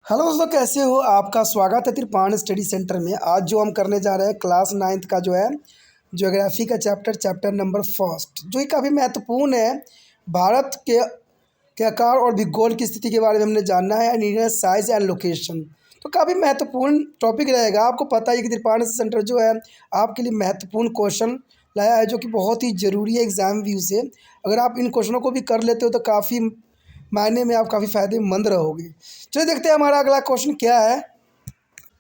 Hello दोस्तों, कैसे हो? आपका स्वागत है त्रिपाण स्टडी सेंटर में। आज जो हम करने जा रहे हैं क्लास 9th का जो है ज्योग्राफी का चैप्टर नंबर फर्स्ट, जो कि काफ़ी महत्वपूर्ण है। भारत के आकार और भूगोल की स्थिति के बारे में हमने जानना है, and India size and location. तो काफ़ी महत्वपूर्ण टॉपिक रहेगा। आपको पता है कि त्रिपाण सेंटर जो है आपके लिए महत्वपूर्ण क्वेश्चन लाया है, जो कि बहुत ही ज़रूरी है एग्ज़ाम व्यू से। अगर आप इन क्वेश्चनों को भी कर लेते हो तो काफ़ी मायने में आप काफ़ी फ़ायदेमंद रहोगे। चलिए देखते हैं हमारा अगला क्वेश्चन क्या है।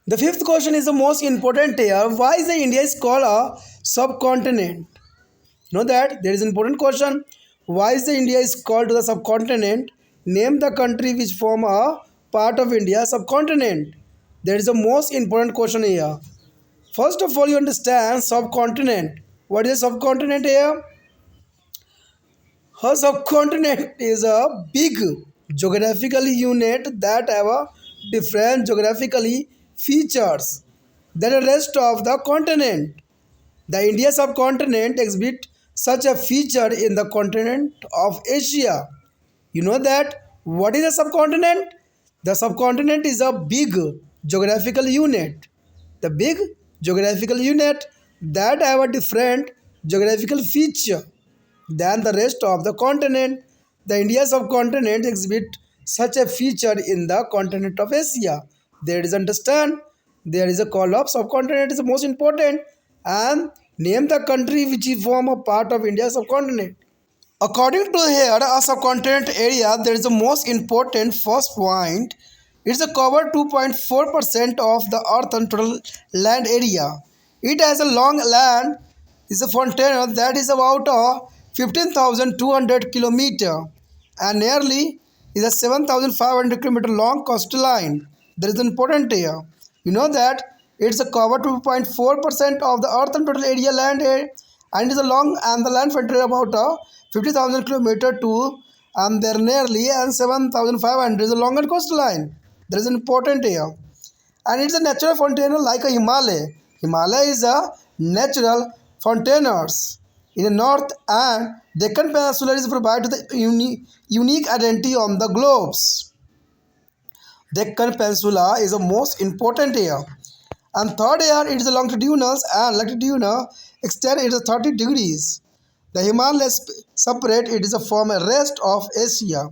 The fifth question is the most important here. Why is the India is called a sub continent? No that there is important question. Why is the India is called to the sub continent? Name the country which form a part of India sub continent. That is the most important question here. First of all, you understand subcontinent. What is a subcontinent here? A subcontinent is a big geographical unit that have a different geographically features than the rest of the continent. The India subcontinent exhibit such a feature in the continent of Asia. You know that what is a subcontinent? The subcontinent is a big geographical unit. The big geographical unit that have a different geographical feature than the rest of the continent. The India subcontinent exhibit such a feature in the continent of Asia. There is understand. There is a call of subcontinent is the most important, and name the country which is form a part of India subcontinent. According to here, a subcontinent area, there is the most important first point. It's a cover 2.4% of the earth and total land area. It has a long land is a fountain that is about 15,200 kilometer and nearly is a 7,500 kilometer long coastline. There is important here. You know that it's a cover 2.4% of the earth and total area land and is a long and the land frontier about 50,000 kilometer to and there nearly and 7,500 is a longer coastline. There is important here, and it's a natural fountain like a Himalaya. Himalaya is a natural fountainers in the north, and Deccan Peninsula is provided the unique identity on the globes. Deccan Peninsula is the most important here. And third here, it is the longitudinal and latitudinal extent it is 30 degrees. The Himalayas separate it is from the rest of Asia,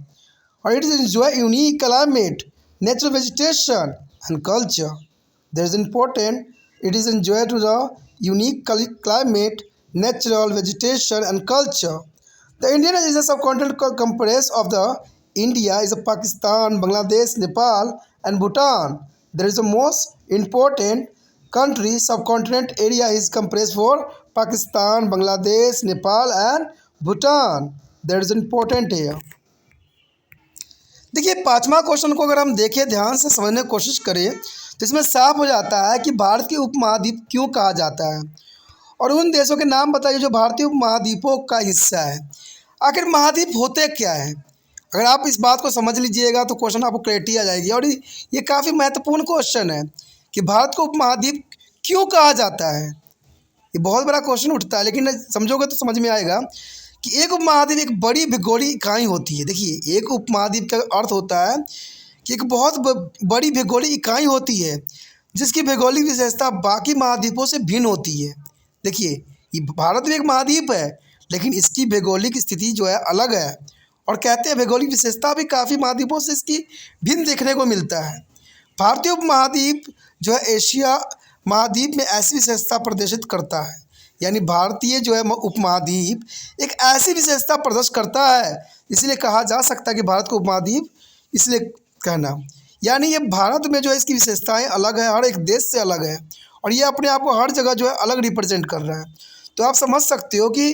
or it is enjoy unique climate, natural vegetation and culture. There is important, it is enjoy to the unique climate, natural vegetation and culture. The Indian is a subcontinent comprised of the India is a Pakistan, Bangladesh, Nepal and Bhutan. There is the most important country subcontinent area is comprised for Pakistan, Bangladesh, Nepal and Bhutan. There is important here. देखिए, पांचवा question को अगर हम देखें, ध्यान से समझने की कोशिश करें तो इसमें साफ हो जाता है कि भारत के उपमहाद्वीप क्यों कहा जाता है, और उन देशों के नाम बताइए जो भारतीय उपमहाद्वीपों का हिस्सा है। आखिर महाद्वीप होते क्या है? अगर आप इस बात को समझ लीजिएगा तो क्वेश्चन आपको क्लैरिटी आ जाएगी। और ये काफ़ी महत्वपूर्ण क्वेश्चन है कि भारत को उपमहाद्वीप क्यों कहा जाता है। ये बहुत बड़ा क्वेश्चन उठता है, लेकिन समझोगे तो समझ में आएगा कि एक उपमहाद्वीप एक बड़ी भूगोलिक इकाई होती है। देखिए, एक उपमहाद्वीप का अर्थ होता है कि एक बहुत बड़ी भूगोलिक इकाई होती है जिसकी भौगोलिक विशेषता बाकी महाद्वीपों से भिन्न होती है। देखिए, ये भारत भी एक महाद्वीप है, लेकिन इसकी भौगोलिक स्थिति जो है अलग है, और कहते हैं भौगोलिक विशेषता भी काफ़ी महाद्वीपों से इसकी भिन्न देखने को मिलता है। भारतीय उपमहाद्वीप जो है एशिया महाद्वीप में ऐसी विशेषता प्रदर्शित करता है, यानी भारतीय जो है उपमहाद्वीप एक ऐसी विशेषता प्रदर्शित करता है, इसलिए कहा जा सकता है कि भारत को उपमहाद्वीप इसलिए कहना, यानी ये भारत में जो है इसकी विशेषताएं अलग है, हर एक देश से अलग है, और ये अपने आप को हर जगह जो है अलग रिप्रेजेंट कर रहा है। तो आप समझ सकते हो कि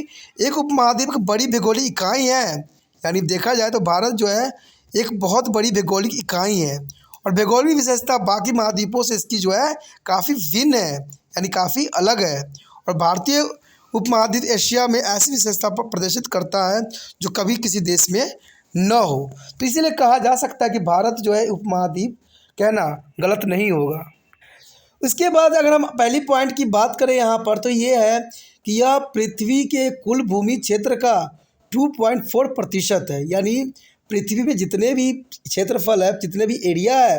एक उपमहाद्वीप एक बड़ी भौगोलिक इकाई है, यानी देखा जाए तो भारत जो है एक बहुत बड़ी भौगोलिक इकाई है, और भौगोलिक विशेषता बाकी महाद्वीपों से इसकी जो है काफ़ी भिन्न है, यानी काफ़ी अलग है। और भारतीय उपमहाद्वीप एशिया में ऐसी विशेषता पर प्रदर्शित करता है जो कभी किसी देश में न हो। तो इसीलिए कहा जा सकता है कि भारत जो है उपमहाद्वीप कहना गलत नहीं होगा। उसके बाद अगर हम पहली पॉइंट की बात करें यहाँ पर, तो ये है कि यह पृथ्वी के कुल भूमि क्षेत्र का 2.4% है, यानी पृथ्वी में जितने भी क्षेत्रफल है, जितने भी एरिया है,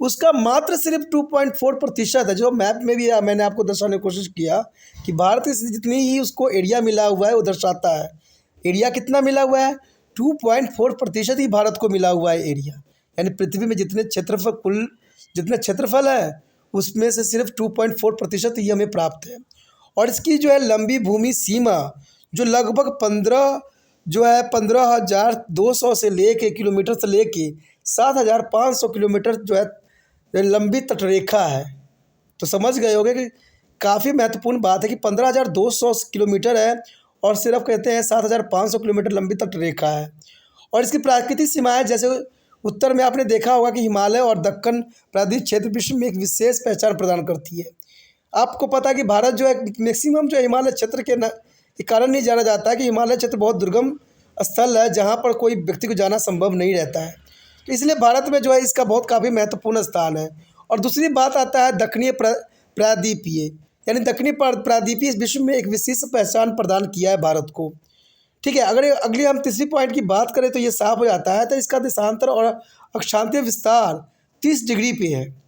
उसका मात्र सिर्फ 2.4% है। जो मैप में भी मैंने आपको दर्शाने की कोशिश किया कि भारत की जितनी ही उसको एरिया मिला हुआ है वो दर्शाता है। एरिया कितना मिला हुआ है? 2.4% ही भारत को मिला हुआ है एरिया। यानी पृथ्वी में जितने क्षेत्रफल कुल जितने क्षेत्रफल है उसमें से सिर्फ 2.4% ही हमें प्राप्त है। और इसकी जो है लंबी भूमि सीमा जो लगभग 15,200 से लेके किलोमीटर से लेके 7,500 किलोमीटर जो है लंबी तटरेखा है। तो समझ गए होंगे कि काफ़ी महत्वपूर्ण बात है कि 15,200 किलोमीटर है और सिर्फ कहते हैं 7,500 किलोमीटर लंबी तटरेखा है। और इसकी प्राकृतिक सीमाएं जैसे उत्तर में आपने देखा होगा कि हिमालय और दक्कन प्रायद्वीप क्षेत्र विश्व में एक विशेष पहचान प्रदान करती है। आपको पता है कि भारत जो है मैक्सिमम जो है हिमालय क्षेत्र के कारण नहीं जाना जाता है कि हिमालय क्षेत्र बहुत दुर्गम स्थल है जहाँ पर कोई व्यक्ति को जाना संभव नहीं रहता है। तो इसलिए भारत में जो है इसका बहुत काफ़ी महत्वपूर्ण स्थान है। और दूसरी बात आता है दक्षिणीय प्रायद्वीपीय, यानी दक्षिणी प्रायद्वीपीय विश्व में एक विशेष पहचान प्रदान किया है भारत को। ठीक है, अगर अगली हम तीसरी पॉइंट की बात करें तो ये साफ हो जाता है। तो इसका देशांतर और अक्षांशीय विस्तार 30 डिग्री पे है।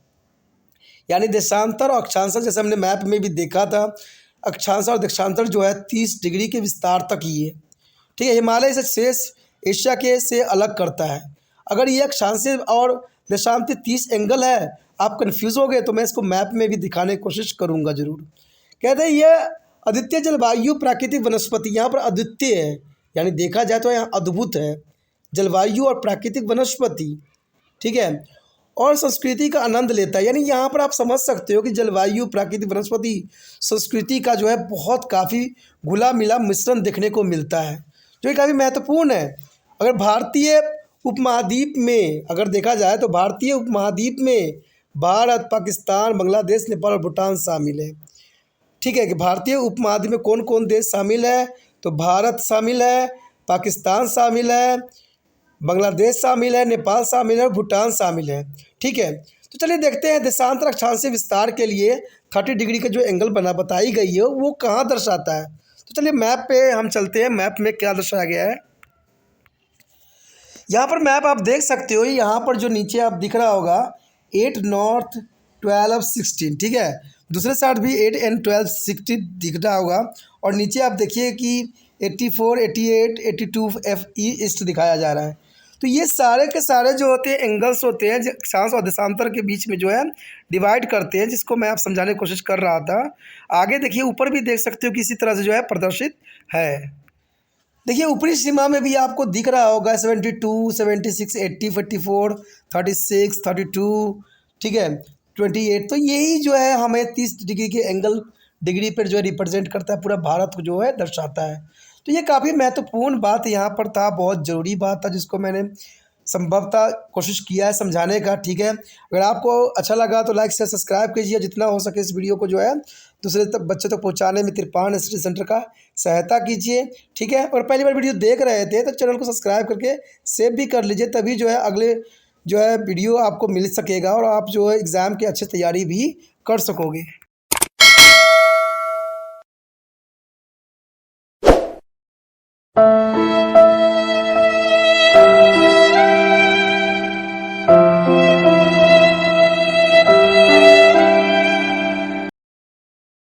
यानी देशांतर और अक्षांश जैसे हमने मैप में भी देखा था, अक्षांश और देशांतर जो है 30 डिग्री के विस्तार तक ही है। ठीक है, हिमालय इसे शेष एशिया के से अलग करता है। अगर ये अक्षांशीय और देशांतर 30 एंगल है, आप कन्फ्यूज़ हो गए तो मैं इसको मैप में भी दिखाने की कोशिश करूँगा ज़रूर। कहते हैं यह अद्वितीय जलवायु प्राकृतिक वनस्पति यहाँ पर अद्वितीय है, यानी देखा जाए तो यहाँ अद्भुत है जलवायु और प्राकृतिक वनस्पति। ठीक है, और संस्कृति का आनंद लेता है। यानी यहाँ पर आप समझ सकते हो कि जलवायु प्राकृतिक वनस्पति संस्कृति का जो है बहुत काफ़ी घुला मिला मिश्रण देखने को मिलता है, जो कि काफ़ी महत्वपूर्ण है। अगर भारतीय उपमहाद्वीप में अगर देखा जाए तो भारतीय उपमहाद्वीप में भारत, पाकिस्तान, बांग्लादेश, नेपाल और भूटान शामिल है। ठीक है, कि भारतीय उपमहाद्वीप में कौन कौन देश शामिल है? तो भारत शामिल है, पाकिस्तान शामिल है, बांग्लादेश शामिल है, नेपाल शामिल है और भूटान शामिल है। ठीक है, तो चलिए देखते हैं देशांतर अक्षांशीय विस्तार के लिए 30 डिग्री का जो एंगल बताई गई है वो कहाँ दर्शाता है। तो चलिए मैप पे हम चलते हैं, मैप में क्या दर्शाया गया है। यहाँ पर मैप आप देख सकते हो, यहाँ पर जो नीचे आप दिख रहा होगा 8 नॉर्थ 12 16। ठीक है, दूसरे साइड भी 8 एंड 12 60 दिख रहा होगा। और नीचे आप देखिए कि 84 88 82 FE ईस्ट दिखाया जा रहा है। तो ये सारे के सारे जो होते हैं एंगल्स होते हैं अक्षांश और देशांतर के बीच में जो है डिवाइड करते हैं, जिसको मैं आप समझाने की कोशिश कर रहा था। आगे देखिए ऊपर भी देख सकते हो कि इसी तरह से जो है प्रदर्शित है। देखिए ऊपरी सीमा में भी आपको दिख रहा होगा 72 76 80 44 36 32। ठीक है, 28। तो यही जो है हमें 30 डिग्री के एंगल डिग्री पर जो है रिप्रेजेंट करता है, पूरा भारत को जो है दर्शाता है। तो ये काफ़ी महत्वपूर्ण बात यहाँ पर था, बहुत ज़रूरी बात था जिसको मैंने संभवतः कोशिश किया है समझाने का। ठीक है, अगर आपको अच्छा लगा तो लाइक से सब्सक्राइब कीजिए, जितना हो सके इस वीडियो को जो है दूसरे तक बच्चे तक पहुँचाने में तिरपान स्टडी सेंटर का सहायता कीजिए। ठीक है, और पहली बार वीडियो देख रहे थे तो चैनल को सब्सक्राइब करके सेव भी कर लीजिए, तभी जो है अगले जो है वीडियो आपको मिल सकेगा और आप जो है एग्ज़ाम की अच्छी तैयारी भी कर सकोगे।